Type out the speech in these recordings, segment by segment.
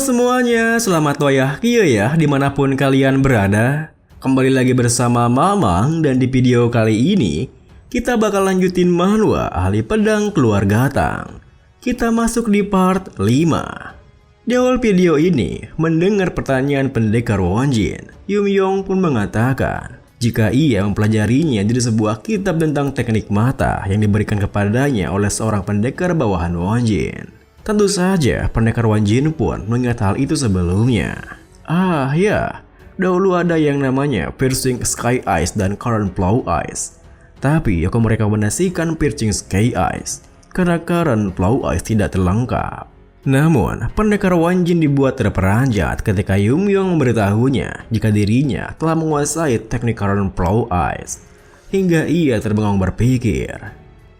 Semuanya, selamat wayahkia ya dimanapun kalian berada. Kembali lagi bersama Mamang dan di video kali ini kita bakal lanjutin manhwa Ahli Pedang Keluarga Tang. Kita masuk di part 5. Di awal video ini, mendengar pertanyaan pendekar Wonjin, Yumyong pun mengatakan jika ia mempelajarinya dari sebuah kitab tentang teknik mata yang diberikan kepadanya oleh seorang pendekar bawahan Wonjin. Tentu saja pendekar Wonjin pun mengingat hal itu sebelumnya. Dahulu ada yang namanya Piercing Sky Eyes dan Current Plow Eyes. Tapi aku merekomendasikan Piercing Sky Eyes karena Current Plow Eyes tidak terlengkap. Namun, pendekar Wonjin dibuat terperanjat ketika Yumyong memberitahunya jika dirinya telah menguasai teknik Current Plow Eyes. Hingga ia terbengong berpikir,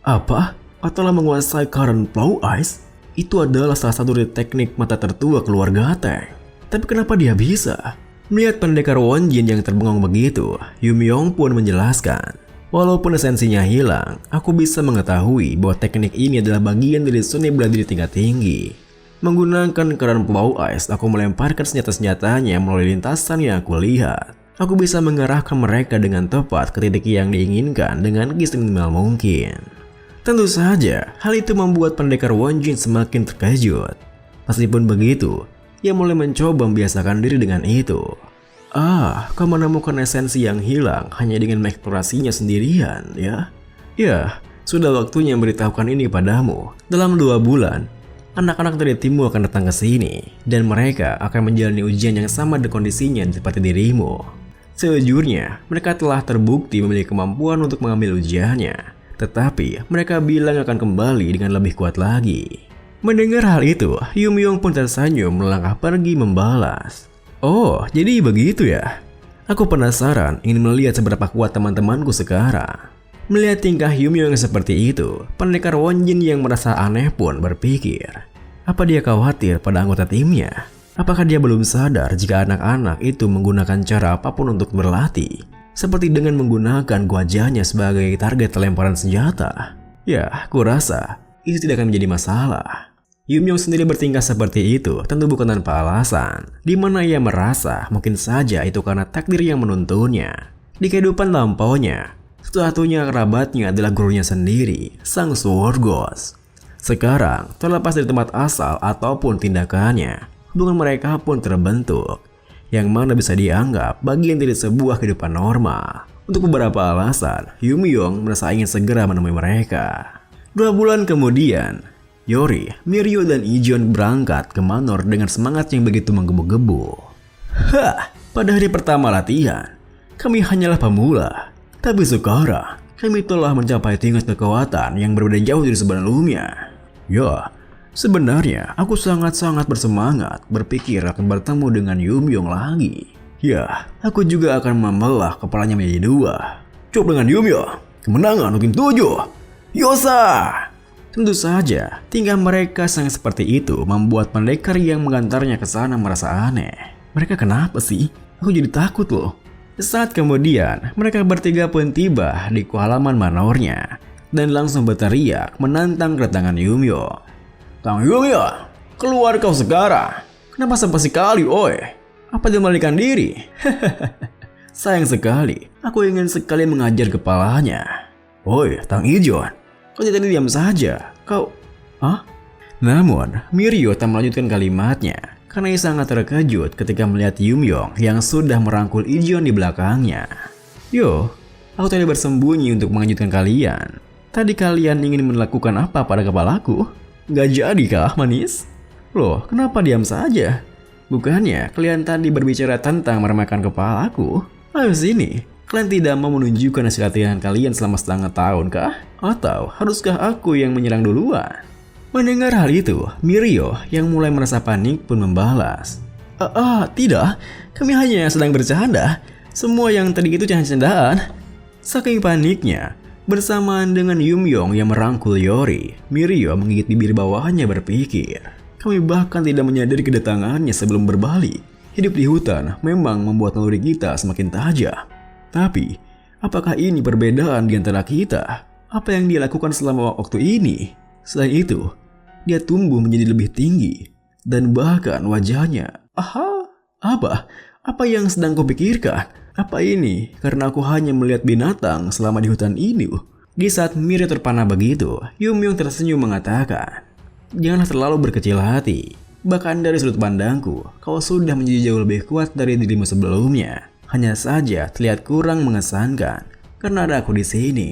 apa? Kau telah menguasai Current Plow Eyes? Itu adalah salah satu dari teknik mata tertua keluarga Tang. Tapi kenapa dia bisa? Melihat pendekar Wonjin yang terbengong begitu, Yumyong pun menjelaskan, walaupun esensinya hilang, aku bisa mengetahui bahwa teknik ini adalah bagian dari seni bela diri tingkat tinggi. Menggunakan Current Plow Eyes, aku melemparkan senjata-senjatanya melalui lintasan yang aku lihat. Aku bisa mengarahkan mereka dengan tepat ke titik yang diinginkan dengan seminimal mungkin. Tentu saja, hal itu membuat pendekar Wonjin semakin terkejut. Meskipun begitu, ia mulai mencoba membiasakan diri dengan itu. Kau menemukan esensi yang hilang hanya dengan mengeksplorasinya sendirian, ya? Ya, sudah waktunya memberitahukan ini padamu. Dalam 2 bulan, anak-anak dari timmu akan datang ke sini, dan mereka akan menjalani ujian yang sama dengan kondisinya seperti dirimu. Sejujurnya, mereka telah terbukti memiliki kemampuan untuk mengambil ujiannya. Tetapi mereka bilang akan kembali dengan lebih kuat lagi. Mendengar hal itu, Yumyong pun tersenyum melangkah pergi membalas. Oh, jadi begitu ya? Aku penasaran ingin melihat seberapa kuat teman-temanku sekarang. Melihat tingkah Yumyong seperti itu, pendekar Wonjin yang merasa aneh pun berpikir, apa dia khawatir pada anggota timnya? Apakah dia belum sadar jika anak-anak itu menggunakan cara apapun untuk berlatih? Seperti dengan menggunakan wajahnya sebagai target lemparan senjata. Ya, aku rasa itu tidak akan menjadi masalah. Yumyong sendiri bertingkah seperti itu tentu bukan tanpa alasan, di mana ia merasa mungkin saja itu karena takdir yang menuntunnya. Di kehidupan lampaunya, satu-satunya kerabatnya adalah gurunya sendiri, Sang Sword Ghost. Sekarang, terlepas dari tempat asal ataupun tindakannya, hubungan mereka pun terbentuk, yang mana bisa dianggap bagian dari sebuah kehidupan normal. Untuk beberapa alasan, Yumyong merasa ingin segera menemui mereka. 2 bulan kemudian, Yori, Mirio, dan Ijon berangkat ke Manor dengan semangat yang begitu menggebu-gebu. Pada hari pertama latihan, kami hanyalah pemula. Tapi sekarang, kami telah mencapai tingkat kekuatan yang berbeda jauh dari sebelumnya. Ya, sebenarnya, aku sangat-sangat bersemangat berpikir akan bertemu dengan Yumyong lagi. Ya, aku juga akan membelah kepalanya menjadi 2. Coba dengan Yumyong, kemenangan mungkin 7. Yosa! Tentu saja, tingkah mereka sangat seperti itu membuat pendekar yang mengantarnya ke sana merasa aneh. Mereka kenapa sih? Aku jadi takut loh. Saat kemudian, mereka bertiga pun tiba di halaman manornya dan langsung berteriak menantang kedatangan Yumyong. Tang Yumyong, keluar kau sekarang. Kenapa sampai sekali, oi? Apa dia melarikan diri? Sayang sekali, aku ingin sekali mengajar kepalanya. Oi, Tang Ijon, kau tidak diam saja. Kau... Namun, Mirio tak melanjutkan kalimatnya karena ia sangat terkejut ketika melihat Yumyong yang sudah merangkul Ijon di belakangnya. Yo, aku tadi bersembunyi untuk mengejutkan kalian. Tadi kalian ingin melakukan apa pada kepalaku? Gak jadi kah, manis? Loh, kenapa diam saja? Bukannya kalian tadi berbicara tentang meremehkan kepalaku? Ayo sini, kalian tidak mau menunjukkan hasil latihan kalian selama setengah tahun kah? Atau haruskah aku yang menyerang duluan? Mendengar hal itu, Mirio yang mulai merasa panik pun membalas. Tidak, kami hanya sedang bercanda. Semua yang tadi itu candaan. Saking paniknya, bersamaan dengan Yumyong yang merangkul Yori, Mirio menggigit bibir bawahnya berpikir, kami bahkan tidak menyadari kedatangannya sebelum berbalik. Hidup di hutan memang membuat naluri kita semakin tajam. Tapi, apakah ini perbedaan di antara kita? Apa yang dia lakukan selama waktu ini? Selain itu, dia tumbuh menjadi lebih tinggi. dan bahkan wajahnya. Aha, apa yang sedang kau pikirkan? Apa ini? Karena aku hanya melihat binatang selama di hutan ini. Di saat Mirio terpana begitu, Yumyong tersenyum mengatakan, janganlah terlalu berkecil hati. Bahkan dari sudut pandangku, kau sudah menjadi jauh lebih kuat dari dirimu sebelumnya. Hanya saja terlihat kurang mengesankan karena ada aku di sini.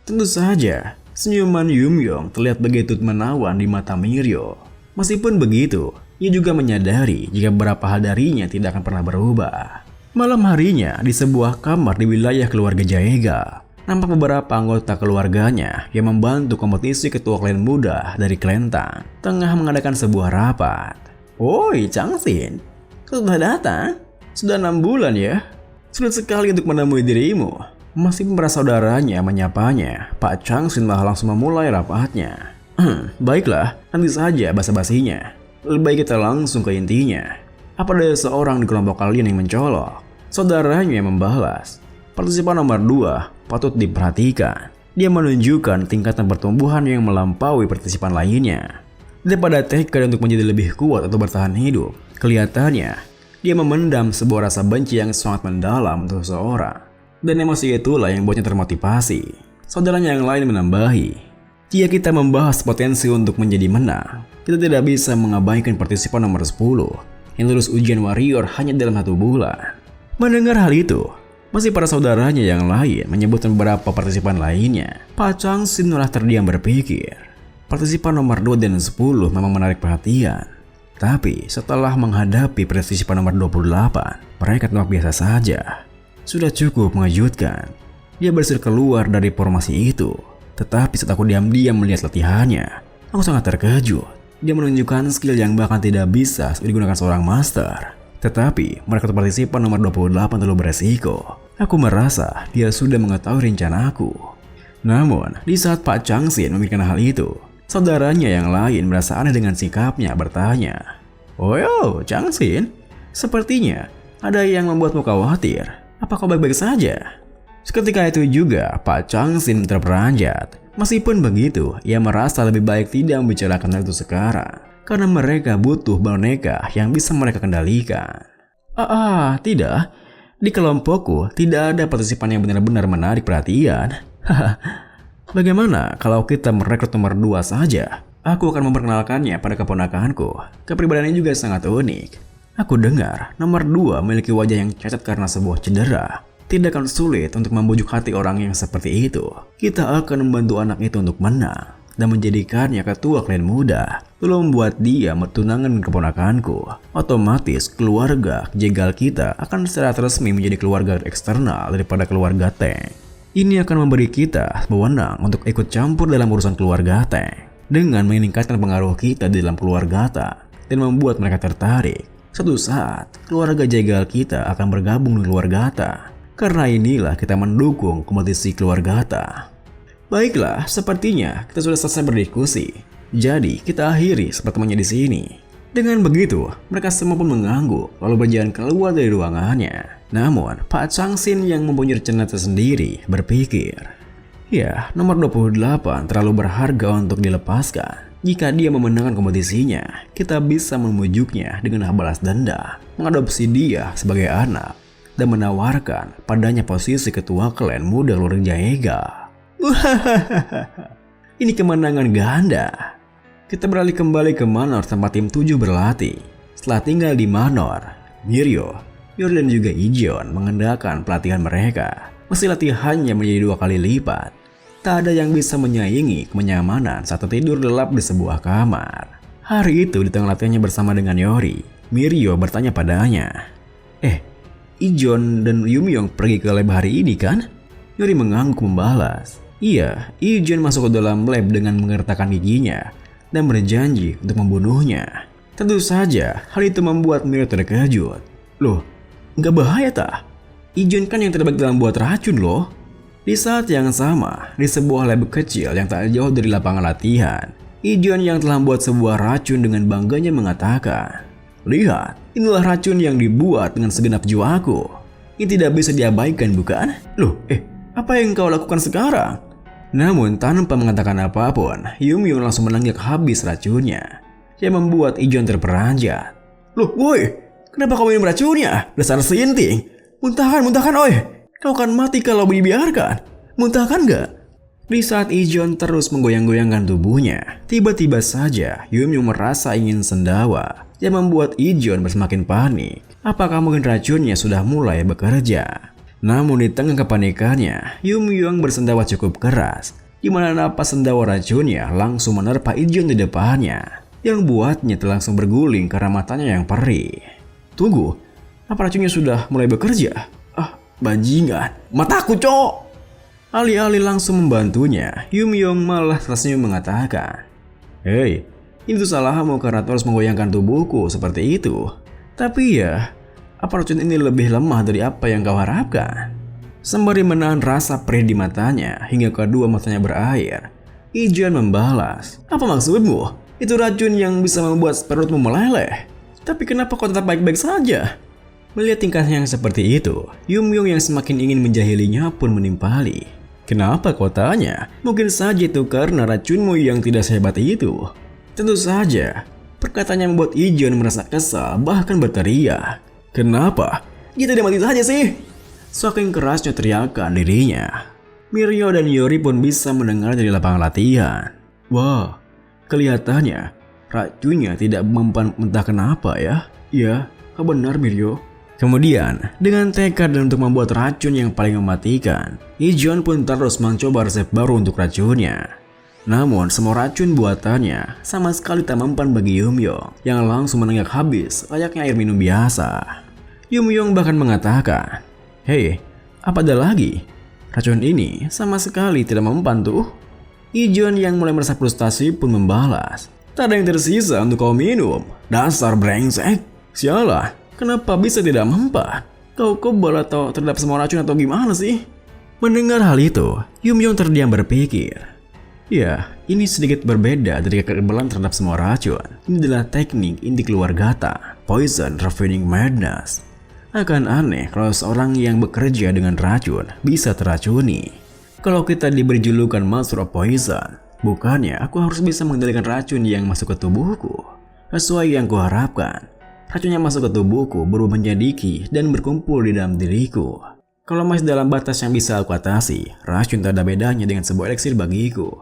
Tentu saja, senyuman Yumyong terlihat begitu menawan di mata Mirio. Meskipun begitu, ia juga menyadari jika beberapa hal darinya tidak akan pernah berubah. Malam harinya di sebuah kamar di wilayah keluarga Jaega, nampak beberapa anggota keluarganya yang membantu kompetisi ketua klan muda dari klan Tang tengah mengadakan sebuah rapat. Woi Changxin, kau sudah datang? Sudah 6 bulan ya? Sulit sekali untuk menemui dirimu. Meskipun para saudaranya menyapanya, Pak Changxin malah langsung memulai rapatnya. Baiklah, nanti saja basa-basinya. Lebih baik kita langsung ke intinya. Apa ada seorang di kelompok kalian yang mencolok? Saudaranya yang membalas. Partisipan nomor 2 patut diperhatikan. Dia menunjukkan tingkatan pertumbuhan yang melampaui partisipan lainnya. Daripada tekad untuk menjadi lebih kuat atau bertahan hidup, kelihatannya dia memendam sebuah rasa benci yang sangat mendalam untuk seseorang. Dan emosi itulah yang buatnya termotivasi. Saudaranya yang lain menambahi, jika kita membahas potensi untuk menjadi menang, kita tidak bisa mengabaikan partisipan nomor 10 yang lulus ujian warrior hanya dalam 1 bulan. Mendengar hal itu, masih para saudaranya yang lain menyebutkan beberapa partisipan lainnya. Pak Changxin malah terdiam berpikir. Partisipan nomor 2 dan 10 memang menarik perhatian. Tapi setelah menghadapi partisipan nomor 28, mereka tampak biasa saja. Sudah cukup mengejutkan. Dia berhasil keluar dari formasi itu. Tetapi saat aku diam-diam melihat latihannya, aku sangat terkejut. Dia menunjukkan skill yang bahkan tidak bisa digunakan seorang master. Tetapi mereka partisipan nomor 28 terlalu beresiko. Aku merasa dia sudah mengetahui rencanaku. Namun, di saat Pak Changxin memikirkan hal itu, saudaranya yang lain merasa aneh dengan sikapnya bertanya, "Oh, Changxin, sepertinya ada yang membuatmu khawatir. Apa kau baik-baik saja?" Seketika itu juga Pak Changxin terperanjat. Meskipun begitu, ia merasa lebih baik tidak membicarakan hal itu sekarang. Karena mereka butuh boneka yang bisa mereka kendalikan. Tidak. Di kelompokku tidak ada partisipan yang benar-benar menarik perhatian. Bagaimana kalau kita merekrut nomor 2 saja? Aku akan memperkenalkannya pada keponakanku. Kepribadiannya juga sangat unik. Aku dengar nomor 2 memiliki wajah yang cacat karena sebuah cedera. Tidak akan sulit untuk membujuk hati orang yang seperti itu. Kita akan membantu anak itu untuk menang dan menjadikannya ketua klan muda, lalu membuat dia bertunangan dengan keponakanku. Otomatis keluarga jegal kita akan secara resmi menjadi keluarga eksternal daripada keluarga Tang. Ini akan memberi kita wewenang untuk ikut campur dalam urusan keluarga Tang, dengan meningkatkan pengaruh kita di dalam keluarga Tang dan membuat mereka tertarik. Suatu saat, keluarga jegal kita akan bergabung dengan keluarga Tang. Karena inilah kita mendukung kompetisi keluarga Tang. Baiklah, sepertinya kita sudah selesai berdiskusi. Jadi, kita akhiri pertemuannya di sini. Dengan begitu, mereka semua pun mengangguk lalu berjalan keluar dari ruangannya. Namun, Pak Changxin yang mempunyai rencana tersendiri berpikir, ya, nomor 28 terlalu berharga untuk dilepaskan. Jika dia memenangkan kompetisinya, kita bisa memujuknya dengan balas dendam, mengadopsi dia sebagai anak, dan menawarkan padanya posisi ketua klan muda keluarga Jaega. Ini kemenangan ganda. Kita beralih kembali ke Manor tempat tim 7 berlatih. Setelah tinggal di Manor, Mirio, Yori dan juga Ijeon mengendalikan pelatihan mereka. Meski latihannya menjadi 2 kali lipat, tak ada yang bisa menyaingi kenyamanan saat tidur lelap di sebuah kamar. Hari itu di tengah latihannya bersama dengan Yori, Mirio bertanya padanya, Ijeon dan Yumyong pergi ke lab hari ini kan? Yori mengangguk membalas, iya, Ijeon masuk ke dalam lab dengan mengertakkan giginya dan berjanji untuk membunuhnya. Tentu saja, hal itu membuat Mirio terkejut. Loh, nggak bahaya tak? Ijeon kan yang terbaik dalam buat racun loh. Di saat yang sama, di sebuah lab kecil yang tak jauh dari lapangan latihan, Ijeon yang telah membuat sebuah racun dengan bangganya mengatakan, lihat, inilah racun yang dibuat dengan segenap jiwaku. Ini tidak bisa diabaikan bukan? Loh, apa yang kau lakukan sekarang? Namun tanpa mengatakan apapun, Yumyong langsung menenggak habis racunnya. yang membuat Ijon terperanjat. Loh, woi, kenapa kau minum racunnya? Dasar sinting. Muntahkan, oi. Kau akan mati kalau dibiarkan. Muntahkan gak? Di saat Ijon terus menggoyang-goyangkan tubuhnya, tiba-tiba saja Yumyong merasa ingin sendawa, yang membuat Ijon semakin panik. Apakah mungkin racunnya sudah mulai bekerja? Namun di tengah kepanikannya, Yumyong bersendawa cukup keras, di mana napas sendawa racunnya langsung menerpa Ijon di depannya, yang buatnya langsung berguling karena matanya yang perih. Tunggu, apa racunnya sudah mulai bekerja? Ah, bajingan, mataku cok! Alih-alih langsung membantunya, Yumyong malah tersenyum mengatakan, "Hei, itu salahmu karena terus menggoyangkan tubuhku seperti itu. Tapi ya, apa racun ini lebih lemah dari apa yang kau harapkan?" Sembari menahan rasa perih di matanya hingga kedua matanya berair, Ijon membalas, "Apa maksudmu? Itu racun yang bisa membuat perutmu meleleh. Tapi kenapa kau tetap baik-baik saja?" Melihat tingkahnya yang seperti itu, Yumyong yang semakin ingin menjahilinya pun menimpali. "Kenapa kau tanya? Mungkin saja itu karena racunmu yang tidak sehebat itu." Tentu saja, perkataannya membuat Ijon merasa kesal bahkan berteriak. "Kenapa? Dia tidak mati saja sih?" Saking kerasnya teriakan dirinya, Mirio dan Yori pun bisa mendengar dari lapangan latihan. Wah, kelihatannya racunnya tidak mempan entah kenapa ya. Ya, kau benar Mirio. Kemudian, dengan tekad dan untuk membuat racun yang paling mematikan, Ijon pun terus mencoba resep baru untuk racunnya. Namun, semua racun buatannya sama sekali tak mempan bagi Yumyong yang langsung menenggak habis layaknya air minum biasa. Yumyong bahkan mengatakan, "Hei, apa ada lagi? Racun ini sama sekali tidak mempan tuh." Ijon yang mulai merasa frustasi pun membalas, "Tak ada yang tersisa untuk kau minum. Dasar brengsek. Sialah. Kenapa bisa tidak mempan? Kau kebal atau terhadap semua racun atau gimana sih?" Mendengar hal itu, Yumyong terdiam berpikir. Ya, ini sedikit berbeda dari kekebalan terhadap semua racun. Ini adalah teknik inti keluargata, poison refining madness. Akan aneh kalau seorang yang bekerja dengan racun bisa teracuni. Kalau kita diberi julukan Master of Poison, bukannya aku harus bisa mengendalikan racun yang masuk ke tubuhku? Sesuai yang kuharapkan, racun yang masuk ke tubuhku berubah menjadi ki dan berkumpul di dalam diriku. Kalau masih dalam batas yang bisa aku atasi, racun tak ada bedanya dengan sebuah eliksir bagiku.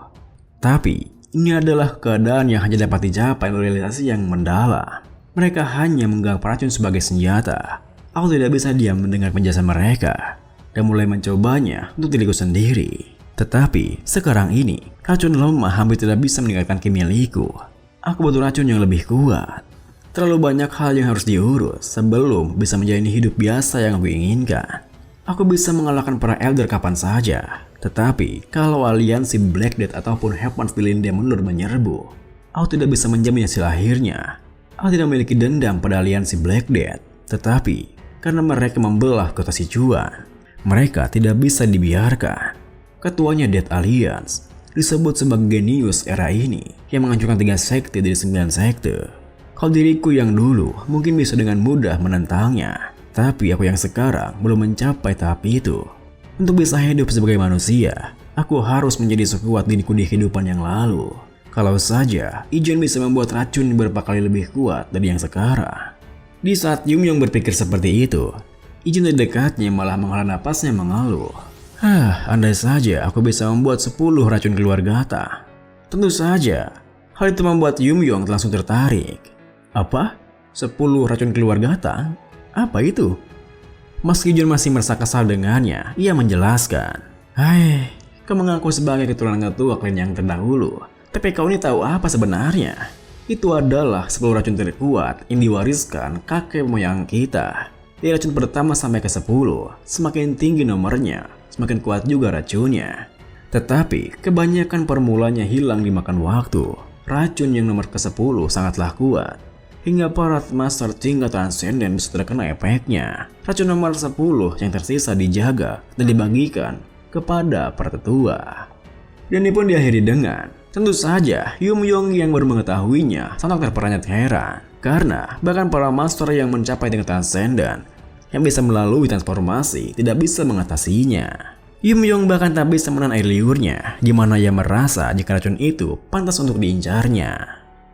Tapi, ini adalah keadaan yang hanya dapat dicapai oleh realisasi yang mendalam. Mereka hanya menganggap racun sebagai senjata. Aku tidak bisa diam mendengar penjelasan mereka dan mulai mencobanya untuk diriku sendiri. Tetapi, sekarang ini, racun lemah hampir tidak bisa meningkatkan ki milikku. Aku butuh racun yang lebih kuat. Terlalu banyak hal yang harus diurus sebelum bisa menjalani hidup biasa yang aku inginkan. Aku bisa mengalahkan para elder kapan saja. Tetapi, kalau aliansi Black Death ataupun Heaven's Villain Demon Lord menyerbu, aku tidak bisa menjamin hasil akhirnya. Aku tidak memiliki dendam pada aliansi Black Death. Tetapi, karena mereka membelah kota Sichuan, mereka tidak bisa dibiarkan. Ketuanya Death Alliance disebut sebagai genius era ini yang menghancurkan 3 sekte dari 9 sekte. Kalau diriku yang dulu mungkin bisa dengan mudah menentangnya, tapi aku yang sekarang belum mencapai tahap itu. Untuk bisa hidup sebagai manusia, aku harus menjadi sekuat diriku di kehidupan yang lalu. Kalau saja Ijon bisa membuat racun beberapa kali lebih kuat dari yang sekarang. Di saat Yumyong berpikir seperti itu, Ijon di dekatnya malah menghela napasnya mengeluh. Andai saja aku bisa membuat 10 racun keluargata. Tentu saja, hal itu membuat Yumyong langsung tertarik. Apa? 10 racun keluargata? Apa itu? Meski Ijon masih merasa kesal dengannya, ia menjelaskan. Hai, kau mengaku sebagai keturunan ketua klan yang terdahulu. Tapi kau ini tahu apa sebenarnya? Itu adalah 10 racun terkuat yang diwariskan kakek moyang kita. Dari racun pertama sampai ke 10, semakin tinggi nomornya, semakin kuat juga racunnya. Tetapi kebanyakan formulanya hilang dimakan waktu. Racun yang nomor ke-10 sangatlah kuat. Hingga para master tingkat transenden bisa terkena efeknya. Racun nomor 10 yang tersisa dijaga dan dibagikan kepada para tetua. Dan ini pun diakhiri dengan, tentu saja Yumyong yang baru mengetahuinya sangat terperanjat heran. Karena bahkan para master yang mencapai tingkat transenden yang bisa melalui transformasi tidak bisa mengatasinya. Yumyong bahkan tak bisa menahan air liurnya, di mana ia merasa jika racun itu pantas untuk diincarnya.